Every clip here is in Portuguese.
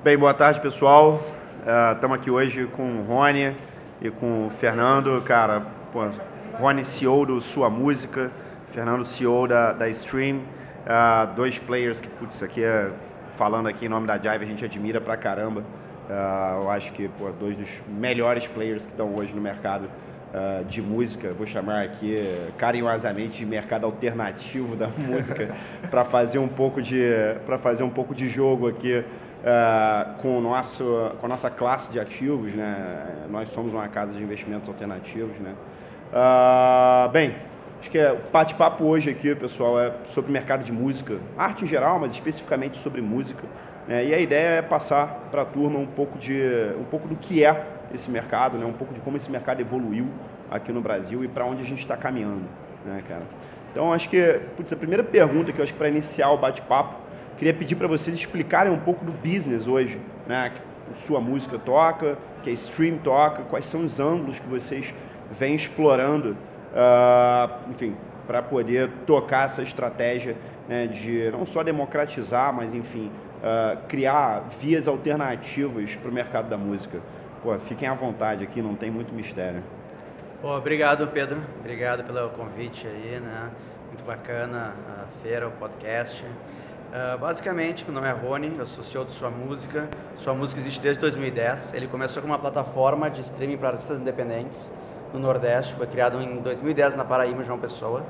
Bem, boa tarde, pessoal. Estamos aqui hoje com o Rony e com o Fernando. Cara, pô, Rony, CEO do Sua Música, Fernando, CEO da Stream. Dois players que, putz, aqui falando aqui em nome da Jive, a gente admira pra caramba. Eu acho que, pô, dois dos melhores players que estão hoje no mercado de música, vou chamar aqui carinhosamente de mercado alternativo da música, para fazer um pouco de jogo aqui com a nossa classe de ativos, né? Nós somos uma casa de investimentos alternativos, né? Bem, acho que o bate-papo hoje aqui, pessoal, é sobre o mercado de música, arte em geral, mas especificamente sobre música. E a ideia é passar para a turma um pouco do que é esse mercado, né? Um pouco de como esse mercado evoluiu aqui no Brasil e para onde a gente está caminhando, né, cara? Então, acho que, a primeira pergunta que eu acho que para iniciar o bate-papo, queria pedir para vocês explicarem um pouco do business hoje, né? Que Sua Música toca, que a Stream toca, quais são os ângulos que vocês vêm explorando, enfim, para poder tocar essa estratégia, né, de não só democratizar, mas, enfim, criar vias alternativas para o mercado da música. Pô, fiquem à vontade aqui, não tem muito mistério. Pô, obrigado, Pedro. Obrigado pelo convite aí, né? Muito bacana a feira, o podcast. Basicamente, meu nome é Rony, eu sou CEO do Sua Música. Sua Música existe desde 2010. Ele começou como uma plataforma de streaming para artistas independentes no Nordeste. Foi criado em 2010 na Paraíba, João Pessoa.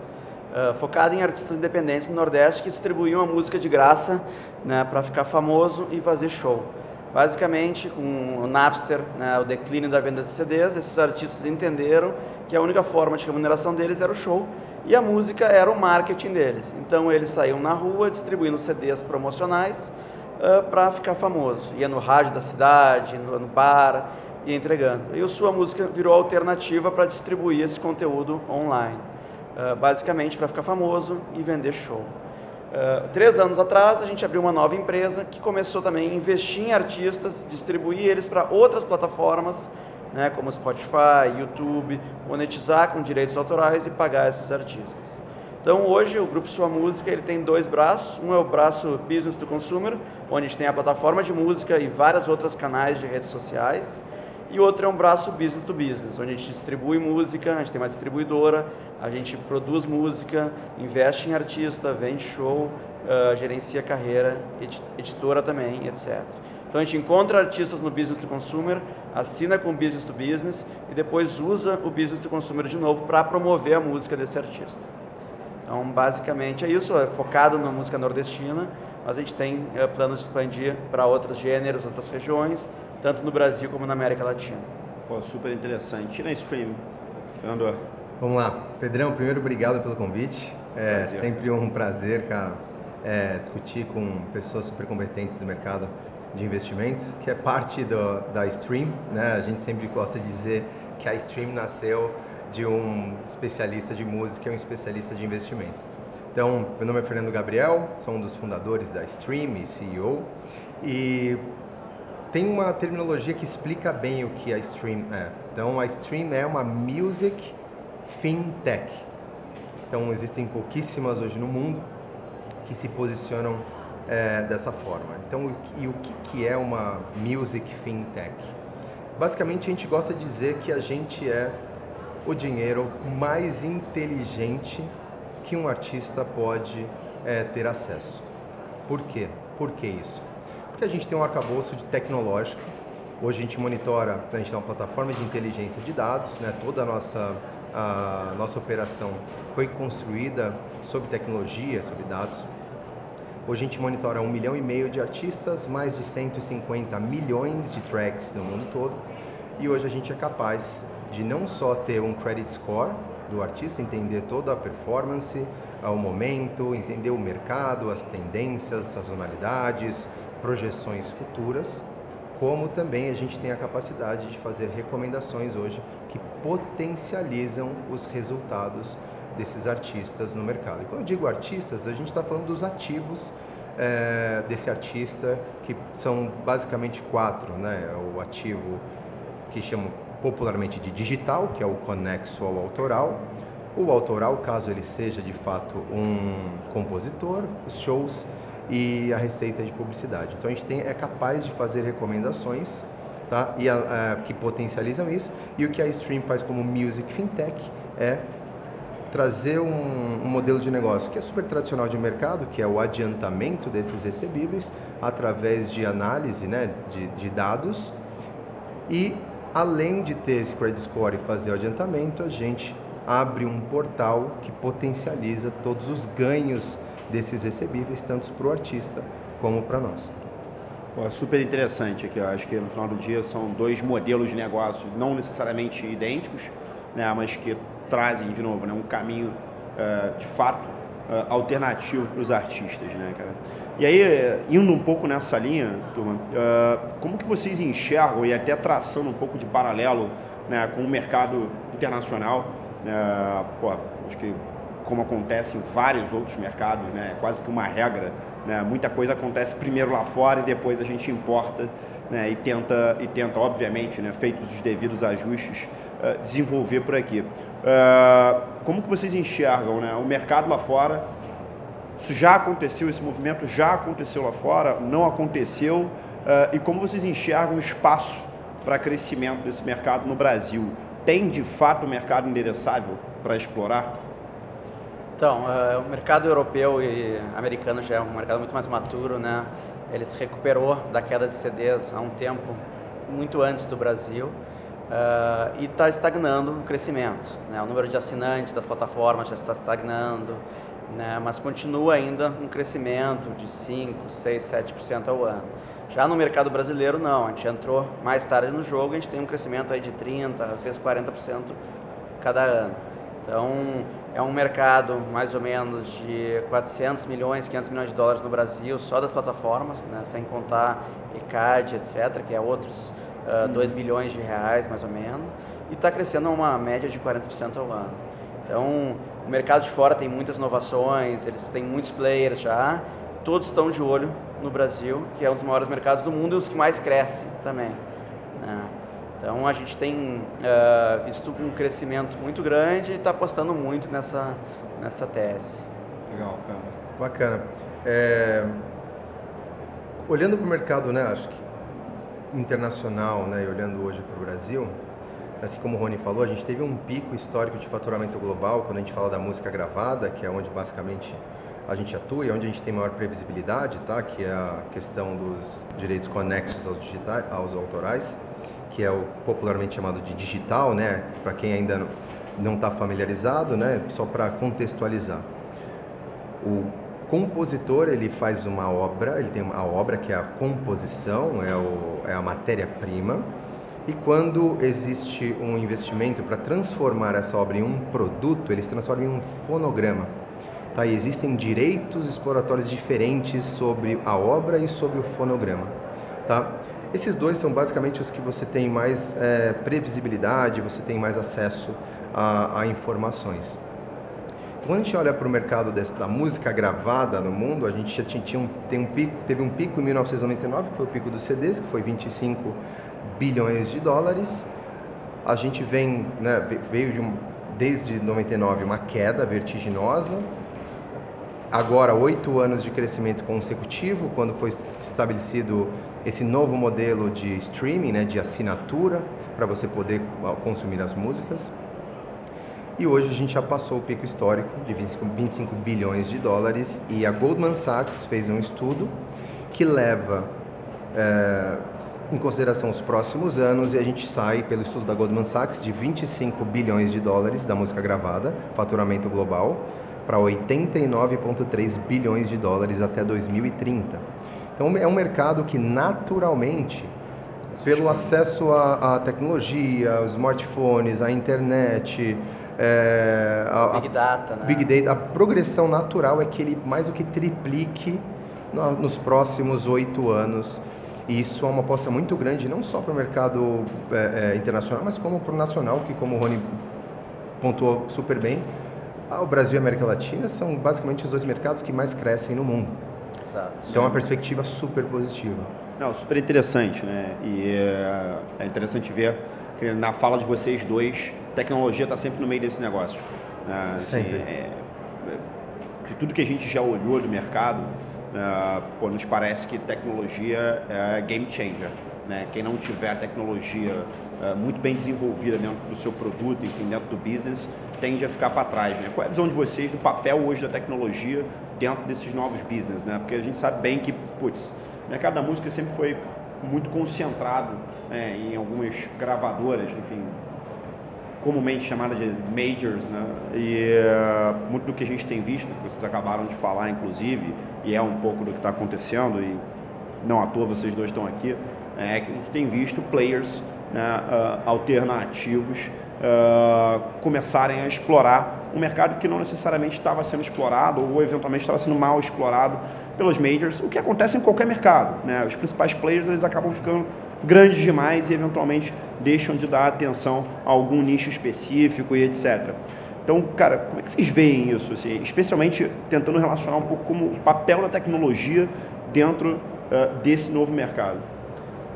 Focado em artistas independentes no Nordeste que distribuíam a música de graça, né, para ficar famoso e fazer show. Basicamente, com o Napster, né, o declínio da venda de CDs, esses artistas entenderam que a única forma de remuneração deles era o show e a música era o marketing deles. Então eles saíam na rua distribuindo CDs promocionais para ficar famoso. Ia no rádio da cidade, no bar e entregando. E o Sua Música virou alternativa para distribuir esse conteúdo online. Basicamente para ficar famoso e vender show. 3 anos atrás a gente abriu uma nova empresa que começou também a investir em artistas, distribuir eles para outras plataformas, né, como Spotify, YouTube, monetizar com direitos autorais e pagar esses artistas. Então hoje o Grupo Sua Música ele tem 2 braços, um é o braço Business to Consumer, onde a gente tem a plataforma de música e vários outros canais de redes sociais, e outro é um braço Business to Business, onde a gente distribui música, a gente tem uma distribuidora, a gente produz música, investe em artista, vende show, gerencia carreira, editora também, etc. Então a gente encontra artistas no Business to Consumer, assina com Business to Business e depois usa o Business to Consumer de novo para promover a música desse artista. Então basicamente é isso, é focado na música nordestina, mas a gente tem planos de expandir para outros gêneros, outras regiões, tanto no Brasil como na América Latina. Pô, super interessante. E na Stream, Fernando? Vamos lá. Pedrão, primeiro, obrigado pelo convite. É sempre um prazer, cara, discutir com pessoas super competentes do mercado de investimentos, que é parte da Stream, né? A gente sempre gosta de dizer que a Stream nasceu de um especialista de música e um especialista de investimentos. Então, meu nome é Fernando Gabriel, sou um dos fundadores da Stream e CEO, e tem uma terminologia que explica bem o que a Stream é. Então, a Stream é uma Music Fintech. Então, existem pouquíssimas hoje no mundo que se posicionam dessa forma. Então, o que é uma Music Fintech? Basicamente, a gente gosta de dizer que a gente é o dinheiro mais inteligente que um artista pode ter acesso. Por quê? Por que isso? Porque a gente tem um arcabouço tecnológico. Hoje a gente monitora, a gente tem uma plataforma de inteligência de dados, né? Toda a nossa operação foi construída sobre tecnologia, sobre dados. Hoje a gente monitora 1,5 milhão de artistas, mais de 150 milhões de tracks no mundo todo. E hoje a gente é capaz de não só ter um credit score do artista, entender toda a performance, o momento, entender o mercado, as tendências, sazonalidades, projeções futuras, como também a gente tem a capacidade de fazer recomendações hoje que potencializam os resultados desses artistas no mercado. E quando eu digo artistas, a gente está falando dos ativos desse artista, que são basicamente 4, né? O ativo que chamam popularmente de digital, que é o conexo ao autoral. O autoral, caso ele seja de fato um compositor, os shows e a receita de publicidade. Então a gente é capaz de fazer recomendações, tá? Que potencializam isso, e o que a Stream faz como Music Fintech é trazer um modelo de negócio que é super tradicional de mercado, que é o adiantamento desses recebíveis através de análise, né, de dados, e além de ter esse credit score e fazer o adiantamento, a gente abre um portal que potencializa todos os ganhos desses recebíveis, tanto para o artista como para nós. Pô, super interessante aqui, eu acho que no final do dia são dois modelos de negócio não necessariamente idênticos, né, mas que trazem, de novo, né, um caminho, de fato, alternativo para os artistas, né, cara? E aí, indo um pouco nessa linha, turma, como que vocês enxergam, e até traçando um pouco de paralelo, né, com o mercado internacional, acho que como acontece em vários outros mercados, né, quase que uma regra, né, muita coisa acontece primeiro lá fora e depois a gente importa, né, e tenta, obviamente, né, feitos os devidos ajustes, desenvolver por aqui. Como que vocês enxergam, né, o mercado lá fora? Isso já aconteceu, esse movimento já aconteceu lá fora, não aconteceu, e como vocês enxergam o espaço para crescimento desse mercado no Brasil? Tem de fato um mercado endereçável para explorar? Então, o mercado europeu e americano já é um mercado muito mais maturo, né? Ele se recuperou da queda de CDs há um tempo muito antes do Brasil, e está estagnando o crescimento, né? O número de assinantes das plataformas já está estagnando, né? Mas continua ainda um crescimento de 5%, 6%, 7% ao ano. Já no mercado brasileiro, não. A gente entrou mais tarde no jogo, a gente tem um crescimento aí de 30%, às vezes 40% cada ano. Então, é um mercado mais ou menos de 400 milhões, 500 milhões de dólares no Brasil, só das plataformas, né? Sem contar ECAD, etc., que é outros 2 bilhões de reais, mais ou menos, e está crescendo a uma média de 40% ao ano. Então, o mercado de fora tem muitas inovações, eles têm muitos players já, todos estão de olho no Brasil, que é um dos maiores mercados do mundo e os que mais crescem também, né? Então, a gente tem visto um crescimento muito grande e está apostando muito nessa tese. Legal, cara. Bacana. Olhando para o mercado, né, acho que internacional, né, e olhando hoje para o Brasil, assim como o Rony falou, a gente teve um pico histórico de faturamento global quando a gente fala da música gravada, que é onde basicamente a gente atua e onde a gente tem maior previsibilidade, tá? Que é a questão dos direitos conexos aos autorais, que é o popularmente chamado de digital, né? Para quem ainda não está familiarizado, né? Só para contextualizar. O compositor, ele faz uma obra, ele tem a obra que é a composição, é a matéria-prima, e quando existe um investimento para transformar essa obra em um produto, eles transformam em um fonograma. Tá? E existem direitos exploratórios diferentes sobre a obra e sobre o fonograma. Tá? Esses dois são basicamente os que você tem mais previsibilidade, você tem mais acesso a informações. Quando a gente olha para o mercado da música gravada no mundo, a gente já teve um pico em 1999, que foi o pico dos CDs, que foi 25 bilhões de dólares. A gente veio desde 99 uma queda vertiginosa. Agora 8 anos de crescimento consecutivo, quando foi estabelecido esse novo modelo de streaming, né, de assinatura, para você poder consumir as músicas. E hoje a gente já passou o pico histórico de 25 bilhões de dólares e a Goldman Sachs fez um estudo que leva em consideração os próximos anos e a gente sai, pelo estudo da Goldman Sachs, de 25 bilhões de dólares da música gravada, faturamento global, para 89,3 bilhões de dólares até 2030. Então é um mercado que naturalmente, pelo acesso à tecnologia, aos smartphones, à internet, Big Data, né? Big Data, a progressão natural é que ele mais do que triplique nos próximos 8 anos. E isso é uma aposta muito grande, não só para o mercado internacional, mas como para o nacional, que, como o Rony pontuou super bem, o Brasil e a América Latina são basicamente os dois mercados que mais crescem no mundo. Exato. Então é uma perspectiva super positiva. Não, super interessante, né? E é interessante ver que na fala de vocês dois, tecnologia está sempre no meio desse negócio. Né? Assim, Sempre. De tudo que a gente já olhou do mercado, Nos parece que tecnologia é game changer, né? Quem não tiver tecnologia muito bem desenvolvida dentro do seu produto, enfim, dentro do business, tende a ficar para trás, né? Qual é a visão de vocês do papel hoje da tecnologia dentro desses novos business, né? Porque a gente sabe bem que, o mercado da música sempre foi muito concentrado em algumas gravadoras, enfim, comumente chamada de majors, né? E muito do que a gente tem visto, que vocês acabaram de falar, inclusive, e é um pouco do que está acontecendo, e não à toa vocês dois estão aqui, é que a gente tem visto players, né, alternativos começarem a explorar um mercado que não necessariamente estava sendo explorado ou eventualmente estava sendo mal explorado pelos majors, o que acontece em qualquer mercado, né? Os principais players, eles acabam ficando grandes demais e eventualmente deixam de dar atenção a algum nicho específico e etc. Então, cara, como é que vocês veem isso, assim, especialmente tentando relacionar um pouco como o papel da tecnologia dentro desse novo mercado?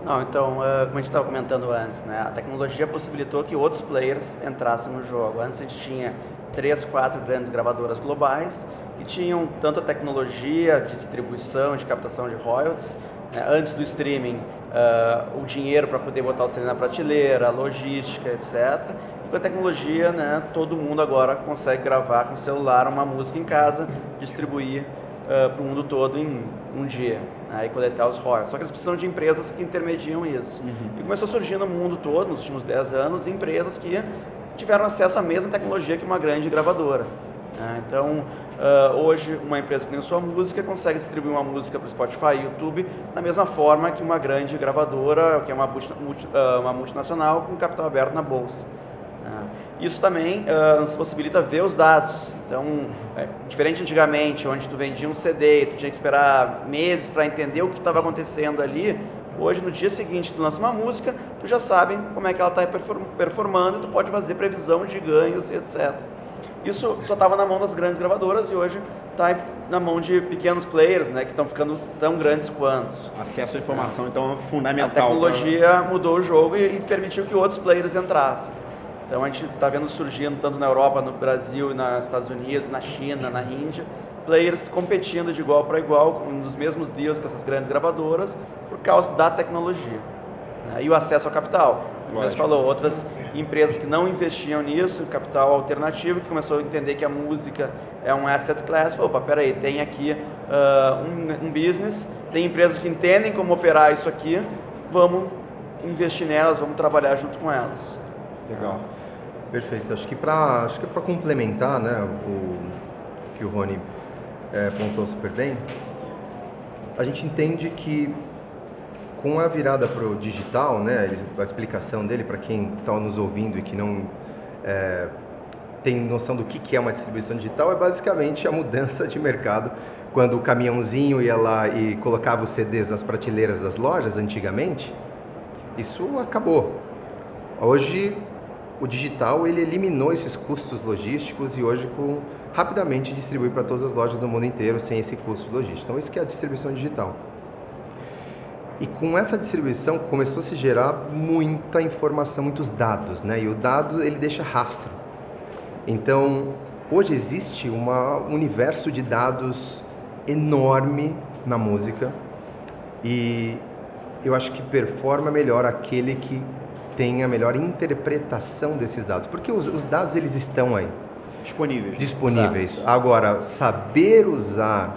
Não, então, como a gente estava comentando antes, né, a tecnologia possibilitou que outros players entrassem no jogo. Antes a gente tinha 3, 4 grandes gravadoras globais que tinham tanto a tecnologia de distribuição, de captação de royalties, né, antes do streaming, o dinheiro para poder botar o CD na prateleira, a logística, etc. E com a tecnologia, né, todo mundo agora consegue gravar com o celular uma música em casa, distribuir para o mundo todo em um dia, né, e coletar os royalties. Só que eles precisam de empresas que intermediam isso. E começou a surgir no mundo todo, nos últimos 10 anos, empresas que tiveram acesso à mesma tecnologia que uma grande gravadora. Então, hoje, uma empresa que tem sua música consegue distribuir uma música para o Spotify e YouTube da mesma forma que uma grande gravadora, que é uma multinacional com capital aberto na bolsa. Isso também nos possibilita ver os dados. Então, diferente antigamente, onde tu vendia um CD e tu tinha que esperar meses para entender o que estava acontecendo ali, hoje, no dia seguinte, tu lança uma música, tu já sabe como é que ela está performando e tu pode fazer previsão de ganhos, etc. Isso só estava na mão das grandes gravadoras e hoje está na mão de pequenos players, né, que estão ficando tão grandes quanto. Acesso à informação, então, é fundamental. A tecnologia mudou o jogo e permitiu que outros players entrassem. Então a gente está vendo surgindo, tanto na Europa, no Brasil, nos Estados Unidos, na China, na Índia, players competindo de igual para igual, nos mesmos deals com essas grandes gravadoras, por causa da tecnologia, né? E o acesso ao capital. Como você falou, outras empresas que não investiam nisso, capital alternativo, que começou a entender que a música é um asset class, falou, opa, peraí, tem aqui um business, tem empresas que entendem como operar isso aqui, vamos investir nelas, vamos trabalhar junto com elas. Legal. Perfeito. Acho que para complementar, né, o que o Rony pontuou super bem, a gente entende que com a virada para o digital, né, a explicação dele para quem está nos ouvindo e que não tem noção do que é uma distribuição digital, é basicamente a mudança de mercado. Quando o caminhãozinho ia lá e colocava os CDs nas prateleiras das lojas antigamente, isso acabou. Hoje o digital ele eliminou esses custos logísticos e hoje rapidamente distribui para todas as lojas do mundo inteiro sem esse custo logístico. Então isso que é a distribuição digital. E com essa distribuição começou a se gerar muita informação, muitos dados, né? E o dado ele deixa rastro. Então hoje existe um universo de dados enorme na música e eu acho que performa melhor aquele que tem a melhor interpretação desses dados, porque os dados eles estão aí disponíveis. Agora, saber usar,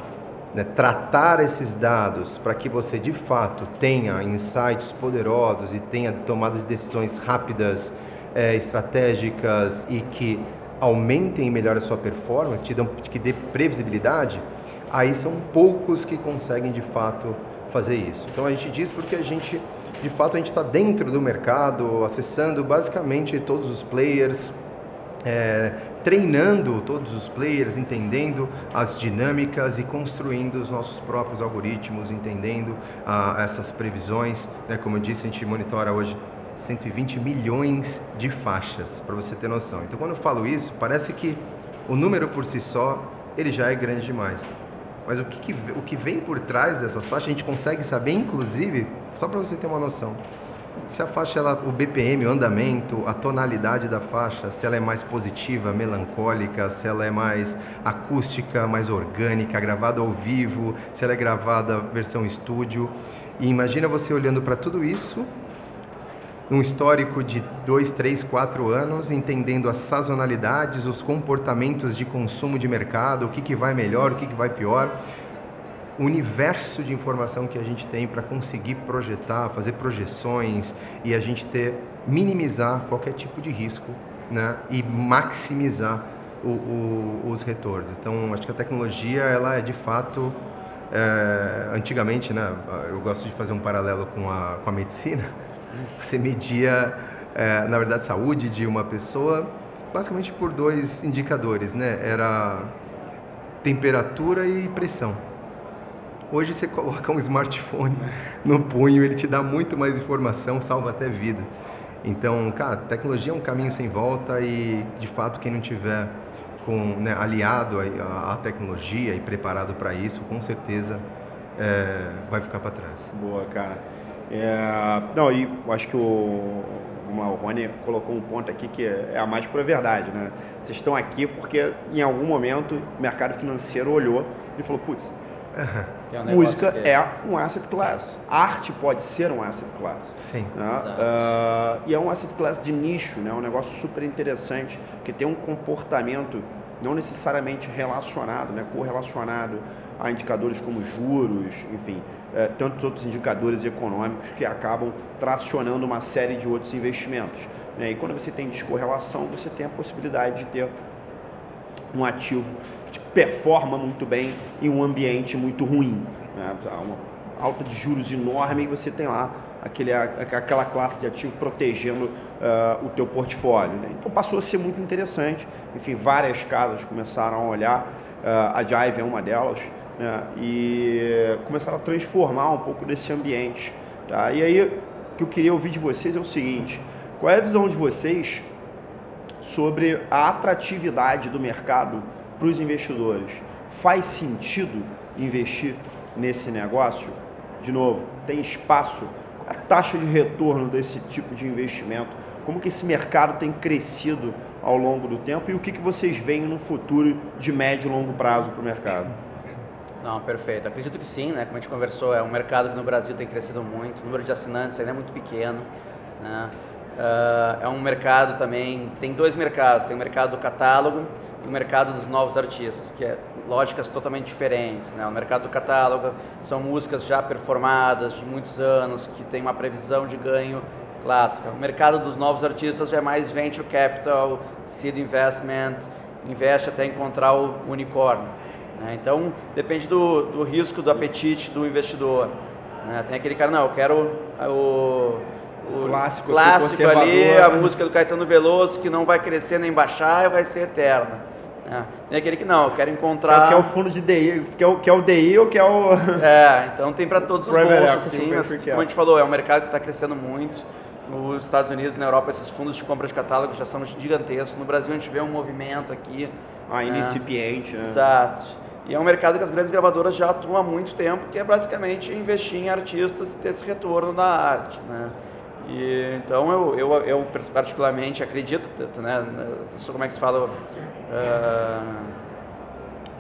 né, tratar esses dados para que você de fato tenha insights poderosos e tenha tomadas de decisões rápidas, estratégicas e que aumentem e melhorem a sua performance, que dê previsibilidade, aí são poucos que conseguem de fato fazer isso. Então a gente diz porque de fato a gente está dentro do mercado, acessando basicamente todos os players, treinando todos os players, entendendo as dinâmicas e construindo os nossos próprios algoritmos, entendendo essas previsões, né? Como eu disse, a gente monitora hoje 120 milhões de faixas, para você ter noção. Então quando eu falo isso, parece que o número por si só, ele já é grande demais. Mas o que vem por trás dessas faixas, a gente consegue saber, inclusive, só para você ter uma noção, se a faixa, o BPM, o andamento, a tonalidade da faixa, se ela é mais positiva, melancólica, se ela é mais acústica, mais orgânica, gravada ao vivo, se ela é gravada versão estúdio. E imagina você olhando para tudo isso, num histórico de 2, 3, 4 anos, entendendo as sazonalidades, os comportamentos de consumo de mercado, o que vai melhor, o que vai pior. O universo de informação que a gente tem para conseguir projetar, fazer projeções e a gente minimizar qualquer tipo de risco, né? E maximizar os retornos. Então, acho que a tecnologia, ela é de fato, antigamente, né? Eu gosto de fazer um paralelo com a medicina. Você media, na verdade, a saúde de uma pessoa basicamente por 2 indicadores, né? Era temperatura e pressão. Hoje você coloca um smartphone no punho, ele te dá muito mais informação, salva até vida. Então, cara, tecnologia é um caminho sem volta e, de fato, quem não tiver aliado à tecnologia e preparado para isso, com certeza vai ficar para trás. Boa, cara. Não, e acho que o Rony colocou um ponto aqui que é a mais pura verdade, né? Vocês estão aqui porque, em algum momento, o mercado financeiro olhou e falou, putz, música é um asset class. Arte pode ser um asset class. Sim. Né? E é um asset class de nicho, né? Um negócio super interessante, que tem um comportamento não necessariamente relacionado, né? Correlacionado a indicadores como juros, enfim, tantos outros indicadores econômicos que acabam tracionando uma série de outros investimentos. Né? E quando você tem descorrelação, você tem a possibilidade de ter um ativo que performa muito bem em um ambiente muito ruim, né? Uma alta de juros enorme e você tem lá aquela classe de ativo protegendo o teu portfólio, né? Então passou a ser muito interessante. Enfim, várias casas começaram a olhar, a Jive é uma delas, né? E começaram a transformar um pouco desse ambiente, tá? E aí, o que eu queria ouvir de vocês é o seguinte: qual é a visão de vocês sobre a atratividade do mercado para os investidores? Faz sentido investir nesse negócio? De novo, tem espaço? A taxa de retorno desse tipo de investimento? Como que esse mercado tem crescido ao longo do tempo? E o que vocês veem no futuro de médio e longo prazo para o mercado? Não, perfeito. Acredito que sim, né? Como a gente conversou, é um mercado que no Brasil tem crescido muito, o número de assinantes ainda é muito pequeno, né? É um mercado também, tem 2 mercados, tem o mercado do catálogo e o mercado dos novos artistas, que é lógicas totalmente diferentes, né? O mercado do catálogo são músicas já performadas de muitos anos, que tem uma previsão de ganho clássica. O mercado dos novos artistas já é mais venture capital, seed investment, investe até encontrar o unicórnio, né? Então, depende do risco, do apetite do investidor, né? Tem aquele cara, não, eu quero o clássico ali, a música do Caetano Veloso, que não vai crescer nem baixar e vai ser eterna. Tem aquele que não, eu quero encontrar... Que é o fundo de DI, que é o DI ou que é o... então tem para todos os bolsos, sim, mas, como a gente falou, é um mercado que está crescendo muito. Nos Estados Unidos e na Europa, esses fundos de compra de catálogo já são gigantescos. No Brasil, a gente vê um movimento aqui... incipiente, né? Exato. E é um mercado que as grandes gravadoras já atuam há muito tempo, que é basicamente investir em artistas e ter esse retorno da arte, né? E, então eu particularmente acredito, né, como é que se fala,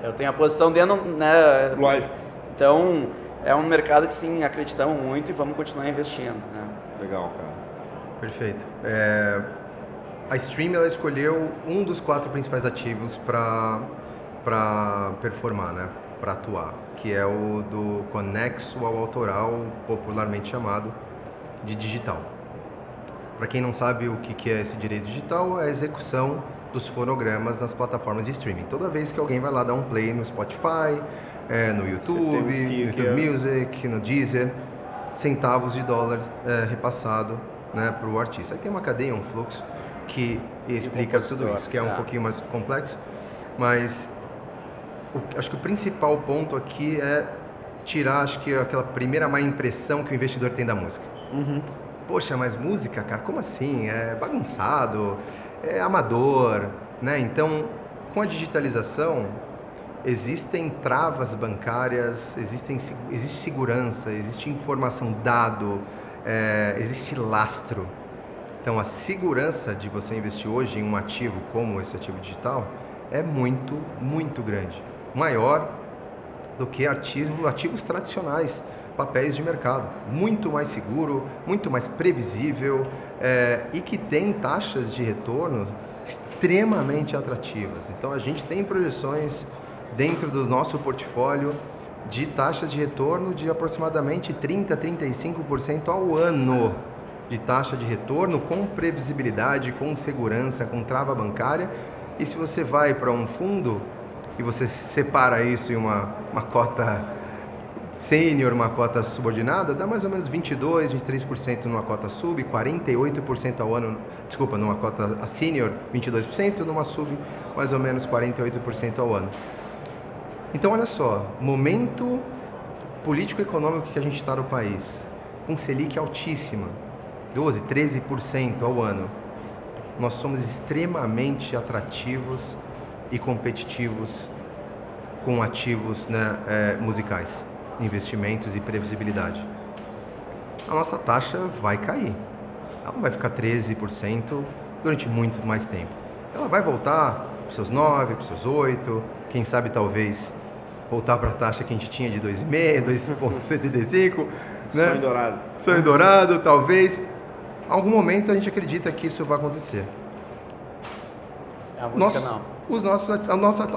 eu tenho a posição dentro, né? Lógico. Então é um mercado que sim, acreditamos muito e vamos continuar investindo, né? Legal, cara. Perfeito. A Stream, ela escolheu um dos 4 principais ativos para performar, né? Para atuar, que é o do conexo ao autoral, popularmente chamado de digital. Para quem não sabe o que é esse direito digital, é a execução dos fonogramas nas plataformas de streaming. Toda vez que alguém vai lá dar um play no Spotify, no YouTube, no YouTube Music, no Deezer, centavos de dólar repassado, né, para o artista. Aí tem uma cadeia, um fluxo que explica tudo isso, que é um pouquinho mais complexo, mas acho que o principal ponto aqui é tirar, acho que aquela primeira má impressão que o investidor tem da música. Poxa, mas música, cara, como assim? É bagunçado, é amador, né? Então, com a digitalização, existem travas bancárias, existe segurança, existe informação, dado, existe lastro. Então, a segurança de você investir hoje em um ativo como esse ativo digital é muito, muito grande. Maior do que ativos tradicionais, papéis de mercado. Muito mais seguro, muito mais previsível e que tem taxas de retorno extremamente atrativas. Então, a gente tem projeções dentro do nosso portfólio de taxas de retorno de aproximadamente 30% a 35% ao ano de taxa de retorno, com previsibilidade, com segurança, com trava bancária. E se você vai para um fundo e você separa isso em uma cota sênior, uma cota subordinada, dá mais ou menos 22%, 23% numa cota sub, 48% ao ano, desculpa, numa cota sênior, 22%, numa sub, mais ou menos 48% ao ano. Então, olha só, momento político-econômico que a gente está no país, com Selic altíssima, 12%, 13% ao ano, nós somos extremamente atrativos e competitivos com ativos, né, musicais, investimentos e previsibilidade. A nossa taxa vai cair, ela não vai ficar 13% durante muito mais tempo. Ela vai voltar para os seus 9%, para os seus 8%, quem sabe talvez voltar para a taxa que a gente tinha de 2,5%, 2,75%. Né? Sonho dourado. Sonho dourado, talvez. Em algum momento a gente acredita que isso vai acontecer. A música não.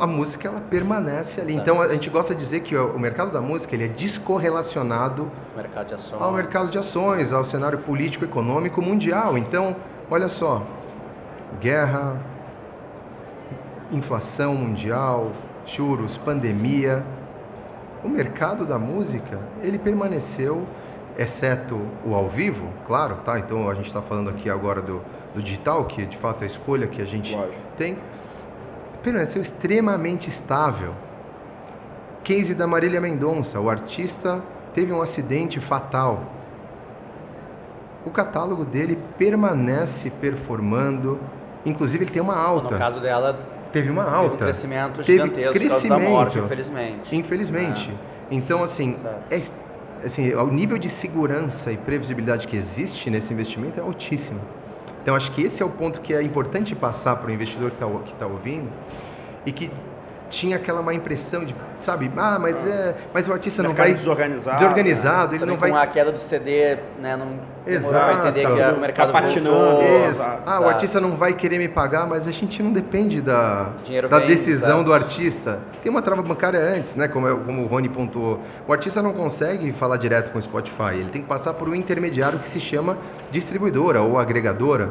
A música ela permanece ali. Então a gente gosta de dizer que o mercado da música ele é descorrelacionado ao mercado de ações, ao cenário político econômico mundial. Então, olha só, guerra, inflação mundial, juros, pandemia, o mercado da música ele permaneceu, exceto o ao vivo, claro, tá? Então a gente está falando aqui agora do digital, que de fato é a escolha que a gente tem, permaneceu extremamente estável. Case da Marília Mendonça, o artista teve um acidente fatal. O catálogo dele permanece performando, inclusive ele tem uma alta. No caso dela, teve uma alta. Teve um crescimento gigantesco por causa da morte, infelizmente. Infelizmente. Então, assim, o nível de segurança e previsibilidade que existe nesse investimento é altíssimo. Então, acho que esse é o ponto que é importante passar para o investidor que está ouvindo e que tinha aquela má impressão de, sabe, mas o artista não vai... Desorganizado, ele não vai... Com a queda do CD, né, não demorou para entender que o mercado tá patinando. O artista não vai querer me pagar, mas a gente não depende da decisão do artista. Tem uma trava bancária antes, né, como o Rony pontuou. O artista não consegue falar direto com o Spotify, ele tem que passar por um intermediário que se chama distribuidora ou agregadora.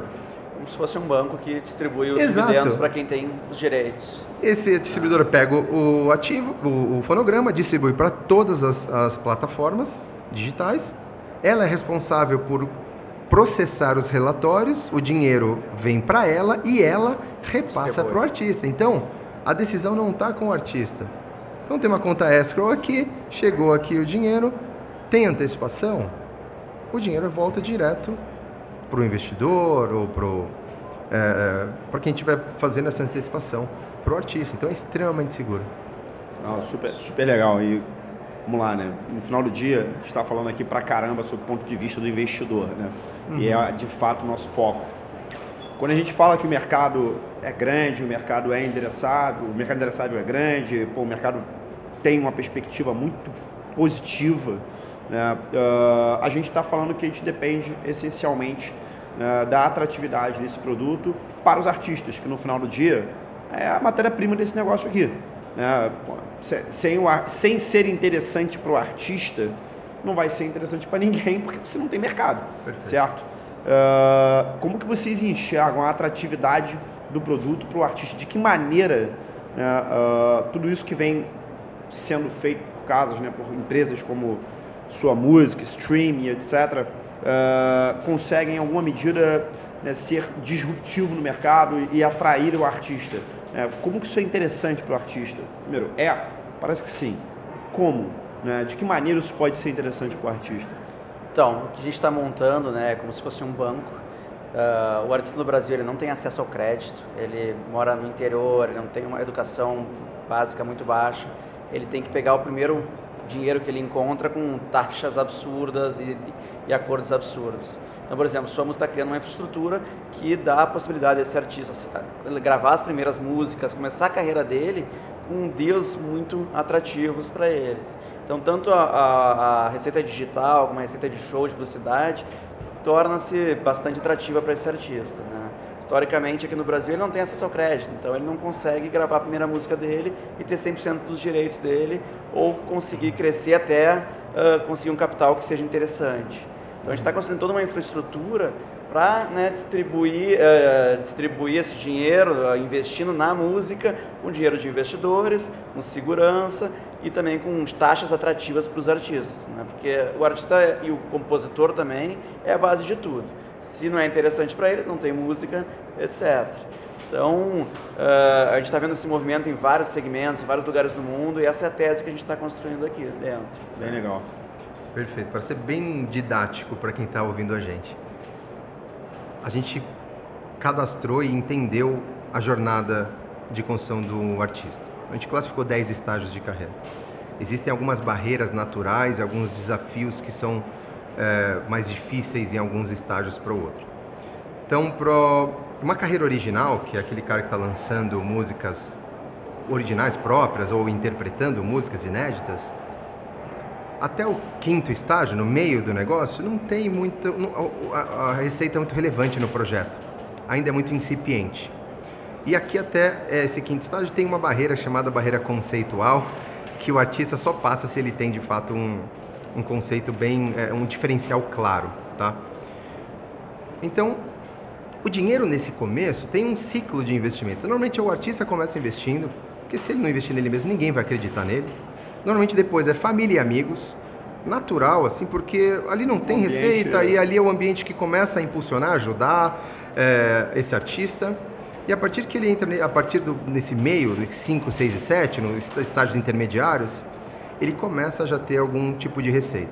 Como se fosse um banco que distribui os dividendos para quem tem os direitos. Esse distribuidor pega o ativo, o fonograma, distribui para todas as plataformas digitais. Ela é responsável por processar os relatórios, o dinheiro vem para ela e ela repassa para o artista. Então, a decisão não está com o artista. Então, tem uma conta escrow aqui, chegou aqui o dinheiro, tem antecipação, o dinheiro volta direto para o investidor ou para quem estiver fazendo essa antecipação, para o artista. Então é extremamente seguro. Não, super legal. E vamos lá, né? No final do dia, a gente está falando aqui pra caramba sobre o ponto de vista do investidor, né? E é de fato o nosso foco. Quando a gente fala que o mercado é grande, o mercado é endereçável, o mercado endereçável é grande, o mercado tem uma perspectiva muito positiva, né? A gente está falando que a gente depende essencialmente da atratividade desse produto para os artistas, que no final do dia é a matéria-prima desse negócio aqui, né? Sem ser interessante para o artista, não vai ser interessante para ninguém, porque você não tem mercado. Perfeito. Certo? Como que vocês enxergam a atratividade do produto para o artista? De que maneira tudo isso que vem sendo feito por casas, né, por empresas como Sua Música, Stream, etc., conseguem em alguma medida, né, ser disruptivo no mercado e atrair o artista? Como que isso é interessante para o artista? Primeiro, parece que sim. Como? Né? De que maneira isso pode ser interessante para o artista? Então, o que a gente está montando, né, é como se fosse um banco. O artista no Brasil ele não tem acesso ao crédito, ele mora no interior, ele não tem uma educação básica muito baixa, ele tem que pegar o primeiro dinheiro que ele encontra com taxas absurdas e acordos absurdos. Então, por exemplo, Sua Música está criando uma infraestrutura que dá a possibilidade desse artista gravar as primeiras músicas, começar a carreira dele com deals muito atrativos para eles. Então, tanto a receita digital como a receita de show, de publicidade, torna-se bastante atrativa para esse artista, né? Historicamente, aqui no Brasil, ele não tem acesso ao crédito, então ele não consegue gravar a primeira música dele e ter 100% dos direitos dele, ou conseguir crescer até conseguir um capital que seja interessante. Então a gente está construindo toda uma infraestrutura para, né, distribuir esse dinheiro, investindo na música, com dinheiro de investidores, com segurança e também com taxas atrativas para os artistas, né? Porque o artista e o compositor também é a base de tudo. Se não é interessante para eles, não tem música, etc. Então, a gente está vendo esse movimento em vários segmentos, em vários lugares do mundo, e essa é a tese que a gente está construindo aqui dentro. Bem legal. Perfeito. Para ser bem didático para quem está ouvindo a gente cadastrou e entendeu a jornada de construção do artista. A gente classificou 10 estágios de carreira. Existem algumas barreiras naturais, alguns desafios que são mais difíceis em alguns estágios para o outro. Então, para uma carreira original, que é aquele cara que está lançando músicas originais próprias ou interpretando músicas inéditas, até o 5º estágio, no meio do negócio, não tem muito, a receita é muito relevante no projeto, ainda é muito incipiente. E aqui até esse 5º estágio tem uma barreira chamada barreira conceitual, que o artista só passa se ele tem de fato um conceito bem, um diferencial claro, tá? Então, o dinheiro nesse começo tem um ciclo de investimento. Normalmente o artista começa investindo, porque se ele não investir nele mesmo, ninguém vai acreditar nele. Normalmente depois é família e amigos, natural, assim, porque ali não tem receita e ali é o ambiente que começa a impulsionar, ajudar esse artista. E a partir que ele entra, nesse meio, dos 5, 6 e 7, nos estágios intermediários, ele começa a já ter algum tipo de receita.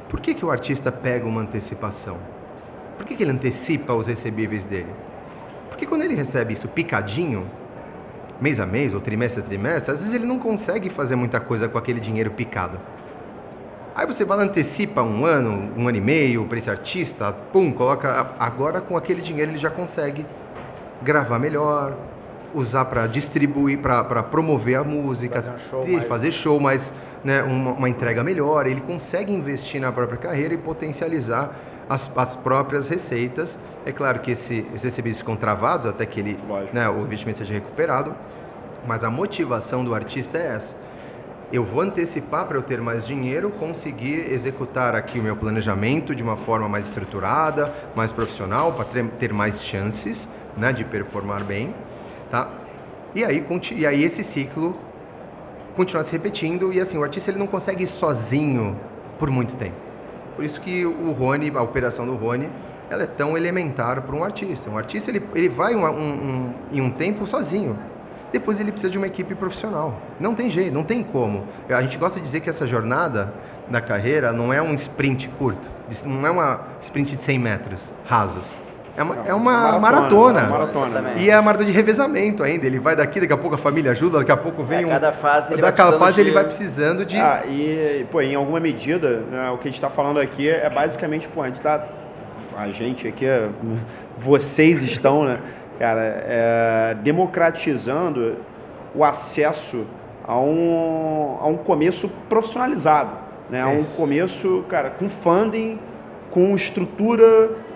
Por que o artista pega uma antecipação? Por que ele antecipa os recebíveis dele? Porque quando ele recebe isso picadinho, mês a mês ou trimestre a trimestre, às vezes ele não consegue fazer muita coisa com aquele dinheiro picado. Aí você vai lá, antecipa um ano e meio para esse artista, pum, coloca. Agora com aquele dinheiro ele já consegue gravar melhor, usar para distribuir, para promover a música, fazer show, mas né, uma entrega melhor. Ele consegue investir na própria carreira e potencializar as próprias receitas. É claro que esses recebíveis ficam travados até que o investimento seja recuperado, mas a motivação do artista é essa. Eu vou antecipar para eu ter mais dinheiro, conseguir executar aqui o meu planejamento de uma forma mais estruturada, mais profissional, para ter mais chances, né, de performar bem, tá? E aí esse ciclo continua se repetindo e assim, o artista ele não consegue ir sozinho por muito tempo. Por isso que o Rony, a operação do Rony, ela é tão elementar para um artista. Um artista ele vai em um tempo sozinho. Depois ele precisa de uma equipe profissional. Não tem jeito, não tem como. A gente gosta de dizer que essa jornada da carreira não é um sprint curto, não é uma sprint de 100 metros rasos. É uma maratona. E é a maratona de revezamento ainda. Ele vai daqui a pouco a família ajuda, daqui a pouco vem cada fase ele vai precisando de... em alguma medida, né, o que a gente está falando aqui é basicamente, a gente aqui, vocês estão, né, cara, democratizando o acesso a um começo profissionalizado, né, a um começo, cara, com funding, com estrutura,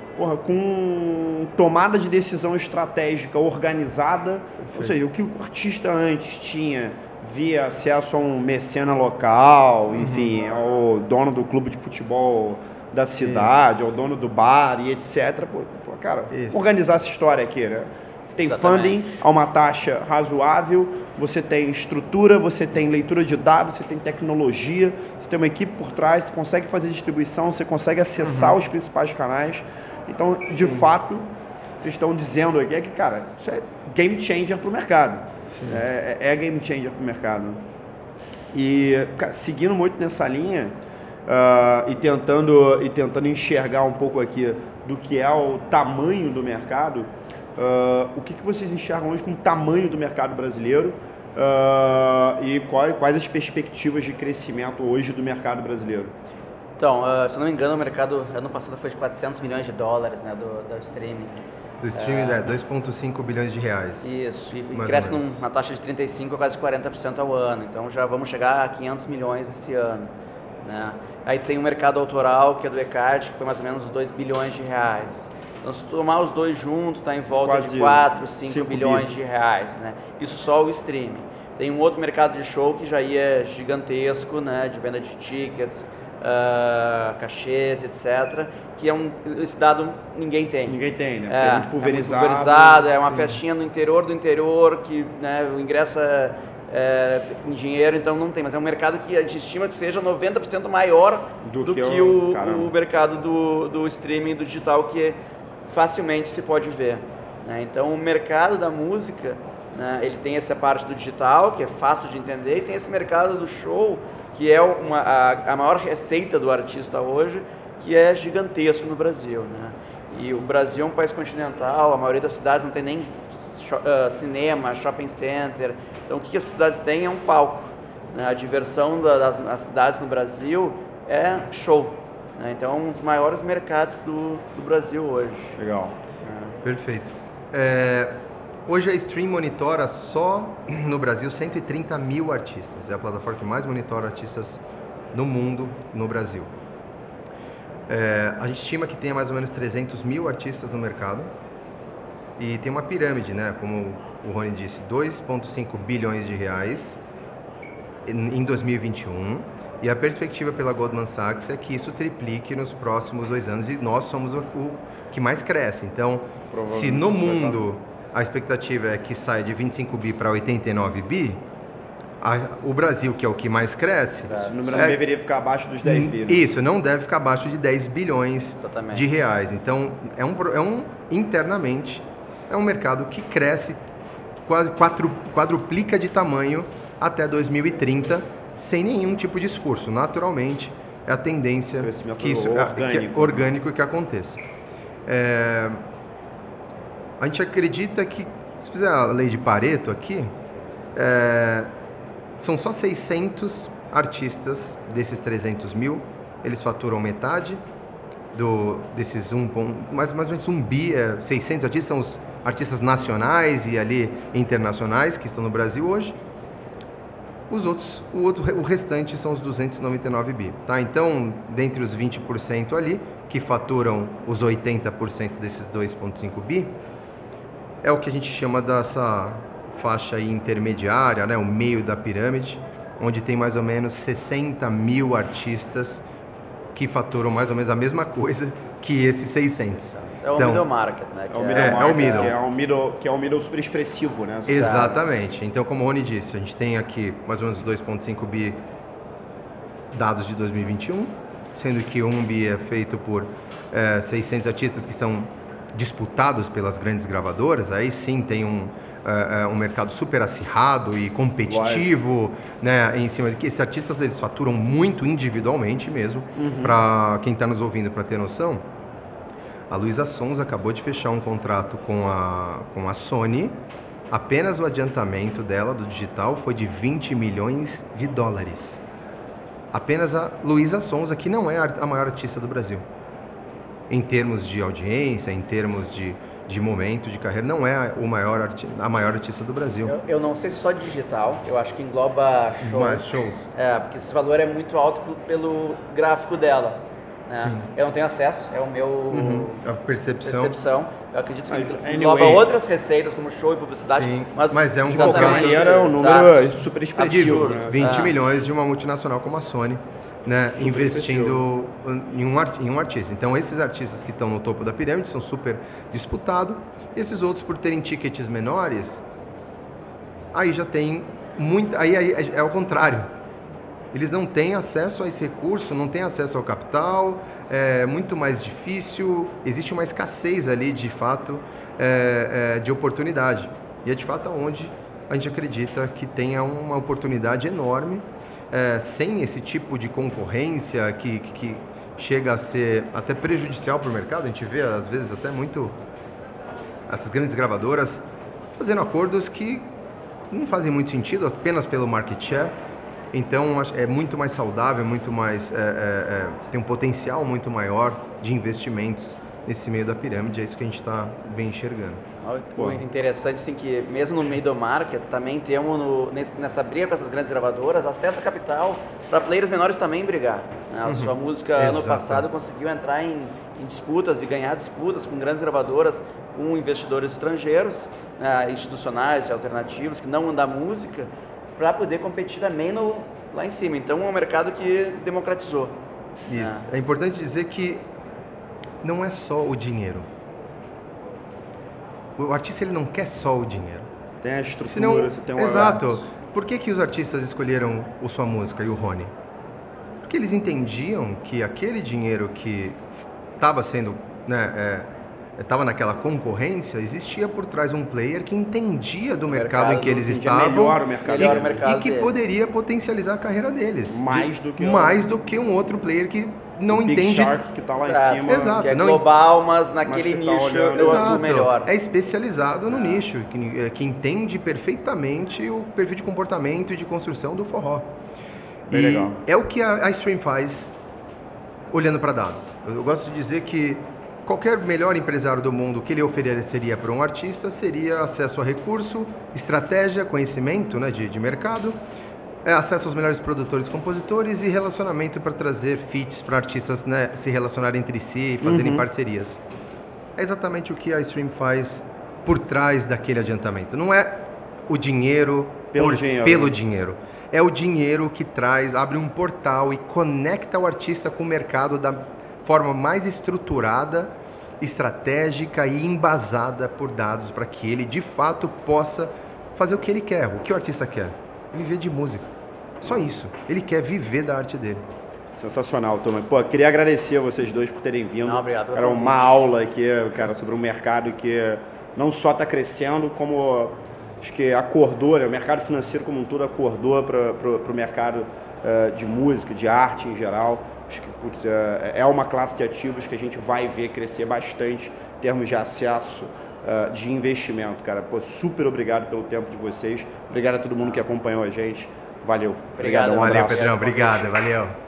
com tomada de decisão estratégica organizada. Perfeito. Ou seja, o que o artista antes tinha via acesso a um mecena local, enfim, ao dono do clube de futebol da cidade, ao dono do bar e etc. Cara, organizar essa história aqui, né? Você tem funding a uma taxa razoável, você tem estrutura, você tem leitura de dados, você tem tecnologia, você tem uma equipe por trás, você consegue fazer distribuição, você consegue acessar os principais canais. Então, de fato, vocês estão dizendo aqui que, cara, isso é game changer para o mercado. É game changer para o mercado. E, cara, seguindo muito nessa linha e tentando enxergar um pouco aqui do que é o tamanho do mercado, o que vocês enxergam hoje como tamanho do mercado brasileiro E quais as perspectivas de crescimento hoje do mercado brasileiro? Então, se eu não me engano, o mercado ano passado foi de 400 milhões de dólares, né, do streaming. Do streaming é 2,5 bilhões de reais. Isso, e cresce numa taxa de 35% a quase 40% ao ano. Então já vamos chegar a 500 milhões esse ano, né? Aí tem o mercado autoral, que é do ECAD, que foi mais ou menos 2 bilhões de reais. Então, se tomar os dois juntos, está em volta Quase de 4, 5 bilhões de reais, né? Isso só o streaming. Tem um outro mercado de show que já é gigantesco, né? De venda de tickets, cachês, etc. Que esse dado ninguém tem. Ninguém tem, né? Porque é muito pulverizado. É muito pulverizado, é uma festinha no interior do interior, que, né, o ingresso em dinheiro, então não tem. Mas é um mercado que a gente estima que seja 90% maior do que o mercado do streaming, do digital, que facilmente se pode ver, né? Então o mercado da música, né, ele tem essa parte do digital, que é fácil de entender, e tem esse mercado do show, que é a maior receita do artista hoje, que é gigantesco no Brasil, né? E o Brasil é um país continental, a maioria das cidades não tem nem cinema, shopping center. Então o que as cidades têm é um palco, né? A diversão das cidades no Brasil é show, né? Então é um dos maiores mercados do Brasil hoje. Legal. Perfeito. Hoje a Stream monitora só no Brasil 130 mil artistas. É a plataforma que mais monitora artistas no mundo, no Brasil. A gente estima que tenha mais ou menos 300 mil artistas no mercado. E tem uma pirâmide, né? Como o Rony disse, 2,5 bilhões de reais em 2021. E a perspectiva pela Goldman Sachs é que isso triplique nos próximos 2 anos. E nós somos o que mais cresce. Então, se no mundo a expectativa é que saia de 25 bi para 89 bi, o Brasil, que é o que mais cresce... Esse número não deveria ficar abaixo dos 10 bi. Né? Isso, não deve ficar abaixo de 10 bilhões de reais. Então, internamente, é um mercado que cresce, quase quadruplica de tamanho até 2030, sem nenhum tipo de esforço. Naturalmente, é a tendência que isso orgânico que aconteça. A gente acredita que, se fizer a lei de Pareto aqui, são só 600 artistas desses 300 mil, eles faturam metade desses mais ou menos 1 bi, 600 artistas são os artistas nacionais e ali internacionais que estão no Brasil hoje. O restante são os 299 bi, tá? Então, dentre os 20% ali, que faturam os 80% desses 2,5 bi, é o que a gente chama dessa faixa aí intermediária, né? O meio da pirâmide, onde tem mais ou menos 60 mil artistas que faturam mais ou menos a mesma coisa que esses 600. É o middle market, né? Que é o middle super expressivo, né? Exatamente. Então, como o Rony disse, a gente tem aqui mais ou menos 2,5 bi dados de 2021, sendo que 1 bi é feito por 600 artistas que são disputados pelas grandes gravadoras. Aí sim tem um mercado super acirrado e competitivo, né, em cima de que esses artistas eles faturam muito individualmente mesmo. Para quem está nos ouvindo, para ter noção, a Luísa Sonza acabou de fechar um contrato com a Sony. Apenas o adiantamento dela do digital foi de 20 milhões de dólares. Apenas a Luísa Sonza, que não é a maior artista do Brasil. Em termos de audiência, em termos de momento de carreira, não é a maior artista do Brasil. Eu não sei se só digital, eu acho que engloba shows. Porque esse valor é muito alto pelo gráfico dela, né? Eu não tenho acesso, é o meu... A percepção. Eu acredito que engloba outras receitas, como show e publicidade. Sim, mas é um número super expressivo. 20 milhões de uma multinacional como a Sony, né, investindo em um artista. Então, esses artistas que estão no topo da pirâmide são super disputados. Esses outros, por terem tickets menores, aí já tem muito... Aí é o contrário. Eles não têm acesso a esse recurso, não têm acesso ao capital, é muito mais difícil, existe uma escassez ali, de fato, de oportunidade. E é de fato onde a gente acredita que tenha uma oportunidade enorme, sem esse tipo de concorrência que chega a ser até prejudicial para o mercado. A gente vê, às vezes, até muito essas grandes gravadoras fazendo acordos que não fazem muito sentido, apenas pelo market share. Então é muito mais saudável, muito mais tem um potencial muito maior de investimentos nesse meio da pirâmide. É isso que a gente vem enxergando. O interessante assim, que mesmo no meio do market também temos nessa briga com essas grandes gravadoras acesso a capital para players menores também brigar, né? A sua música ano passado conseguiu entrar em disputas e ganhar disputas com grandes gravadoras, com investidores estrangeiros, né, institucionais, alternativos que não da música, para poder competir também lá em cima. Então é um mercado que democratizou. Isso. É importante dizer que não é só o dinheiro. O artista ele não quer só o dinheiro. Tem a estrutura, você tem um Exato. Por que os artistas escolheram o Sua Música e o Rony? Porque eles entendiam que aquele dinheiro que estava sendo, estava naquela concorrência, existia por trás um player que entendia do mercado em que eles estavam melhor o mercado e que poderia potencializar a carreira deles. Mais do que um outro player que não entende. Big Shark que está lá em cima. Exato. Que é global, mas naquele nicho Exato. melhor. É especializado no nicho, que entende perfeitamente o perfil de comportamento e de construção do forró. Bem legal. É o que a Stream faz olhando para dados. Eu gosto de dizer que qualquer melhor empresário do mundo, o que ele ofereceria para um artista seria acesso a recurso, estratégia, conhecimento, né, de mercado, acesso aos melhores produtores e compositores e relacionamento para trazer feats para artistas, né, se relacionarem entre si e fazerem parcerias. É exatamente o que a Stream faz por trás daquele adiantamento. Não é o dinheiro pelo dinheiro. É o dinheiro que abre um portal e conecta o artista com o mercado da forma mais estruturada, estratégica e embasada por dados para que ele, de fato, possa fazer o que ele quer, o que o artista quer. Viver de música. Só isso. Ele quer viver da arte dele. Sensacional, Thomas. Pô, queria agradecer a vocês dois por terem vindo. Não, obrigado. Era uma aula aqui, cara, sobre um mercado que não só está crescendo, como acho que acordou, né? O mercado financeiro como um todo acordou para o mercado de música, de arte em geral. Acho que é uma classe de ativos que a gente vai ver crescer bastante em termos de acesso de investimento, cara. Pô, super obrigado pelo tempo de vocês. Obrigado a todo mundo que acompanhou a gente. Valeu. Obrigado. Valeu, Pedrão. Obrigado. Valeu.